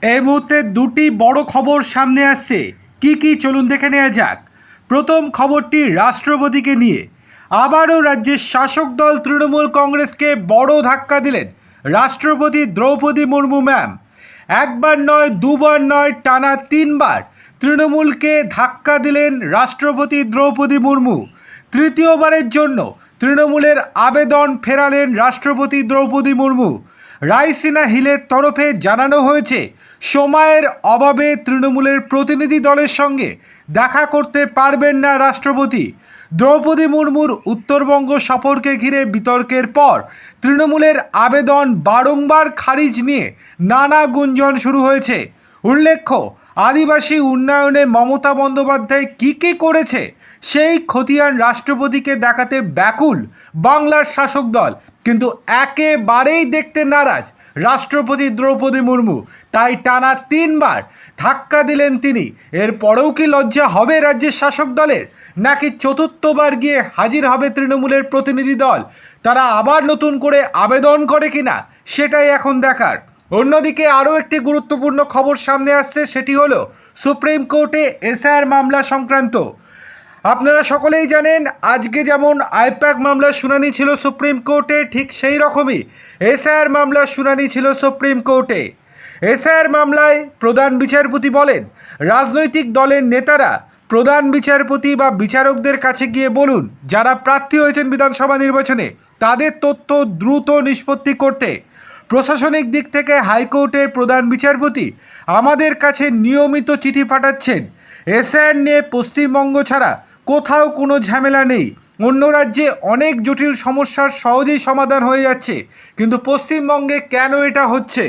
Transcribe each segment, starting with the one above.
এই মুহূর্তে দুটি বড় খবর সামনে আসছে। কি চলুন দেখে নেওয়া যাক। প্রথম খবরটি রাষ্ট্রপতিকে নিয়ে। আবারও রাজ্যের শাসক দল তৃণমূল কংগ্রেসকে বড় ধাক্কা দিলেন রাষ্ট্রপতি দ্রৌপদী মুর্মু ম্যাম। একবার নয়, দুবার নয়, টানা তিনবার তৃণমূলকে ধাক্কা দিলেন রাষ্ট্রপতি দ্রৌপদী মুর্মু। তৃতীয়বারের জন্য তৃণমূলের আবেদন ফেরালেন রাষ্ট্রপতি দ্রৌপদী মুর্মু। রায়সিনা হিলের তরফে জানানো হয়েছে সময়ের অভাবে তৃণমূলের প্রতিনিধি দলের সঙ্গে দেখা করতে পারবেন না রাষ্ট্রপতি। দ্রৌপদী মুর্মুর উত্তরবঙ্গ সফরকে ঘিরে বিতর্কের পর তৃণমূলের আবেদন বারংবার খারিজ নিয়ে নানা গুঞ্জন শুরু হয়েছে। উল্লেখ্য, আদিবাসী উন্নয়নে মমতা বন্দ্যোপাধ্যায় কী করেছে সেই খতিয়ান রাষ্ট্রপতিকে দেখাতে ব্যাকুল বাংলার শাসক দল, কিন্তু একেবারেই দেখতে নারাজ রাষ্ট্রপতি দ্রৌপদী মুর্মু। তাই টানা তিনবার ধাক্কা দিলেন তিনি। এরপরেও কি লজ্জা হবে রাজ্যের শাসক দলের, নাকি চতুর্থবার গিয়ে হাজির হবে তৃণমূলের প্রতিনিধি দল? তারা আবার নতুন করে আবেদন করে কিনা সেটাই এখন দেখার। অন্যদিকে আরও একটি গুরুত্বপূর্ণ খবর সামনে আসছে, সেটি হলো সুপ্রিম কোর্টে এসআইআর মামলা সংক্রান্ত। আপনারা সকলেই জানেন, আজকে যেমন আইপ্যাক মামলার শুনানি ছিল সুপ্রিম কোর্টে, ঠিক সেই রকমই এসআইআর মামলার শুনানি ছিল সুপ্রিম কোর্টে। এসআইআর মামলায় প্রধান বিচারপতি বলেন, রাজনৈতিক দলের নেতারা প্রধান বিচারপতি বা বিচারকদের কাছে গিয়ে বলুন, যারা প্রার্থী হয়েছেন বিধানসভা নির্বাচনে তাদের তথ্য দ্রুত নিষ্পত্তি করতে। প্রশাসনিক দিক থেকে হাইকোর্টের প্রধান বিচারপতি আমাদের কাছে নিয়মিত চিঠি পাঠাচ্ছেন। এসআইআর নিয়ে পশ্চিমবঙ্গ ছাড়া কোথাও কোনো ঝামেলা নেই। অন্য রাজ্যে অনেক জটিল সমস্যার সহজেই সমাধান হয়ে যাচ্ছে, কিন্তু পশ্চিমবঙ্গে কেন এটা হচ্ছে?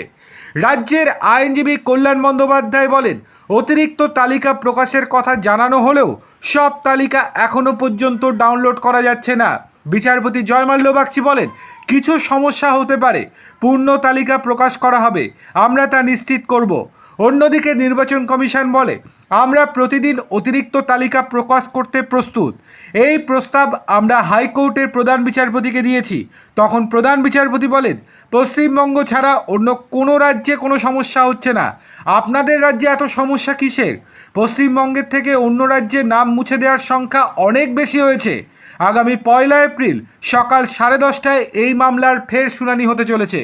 রাজ্যের আইনজীবী কল্যাণ বন্দ্যোপাধ্যায় বলেন, অতিরিক্ত তালিকা প্রকাশের কথা জানানো হলেও সব তালিকা এখনও পর্যন্ত ডাউনলোড করা যাচ্ছে না। বিচারপতি জয়মাল্য বাগচি বলেন, কিছু সমস্যা হতে পারে, পূর্ণ তালিকা প্রকাশ করা হবে, আমরা তা নিশ্চিত করব। অন্যদিকে নির্বাচন কমিশন বলে, আমরা প্রতিদিন অতিরিক্ত তালিকা প্রকাশ করতে প্রস্তুত। এই প্রস্তাব আমরা হাইকোর্টের প্রধান বিচারপতিকে দিয়েছি। তখন প্রধান বিচারপতি বলেন, পশ্চিমবঙ্গ ছাড়া অন্য কোনো রাজ্যে কোনো সমস্যা হচ্ছে না, আপনাদের রাজ্যে এত সমস্যা কিসের? পশ্চিমবঙ্গের থেকে অন্য রাজ্যে নাম মুছে দেওয়ার সংখ্যা অনেক বেশি হয়েছে। আগামী 1 এপ্রিল সকাল 10:30টায় এই মামলার ফের শুনানি হতে চলেছে।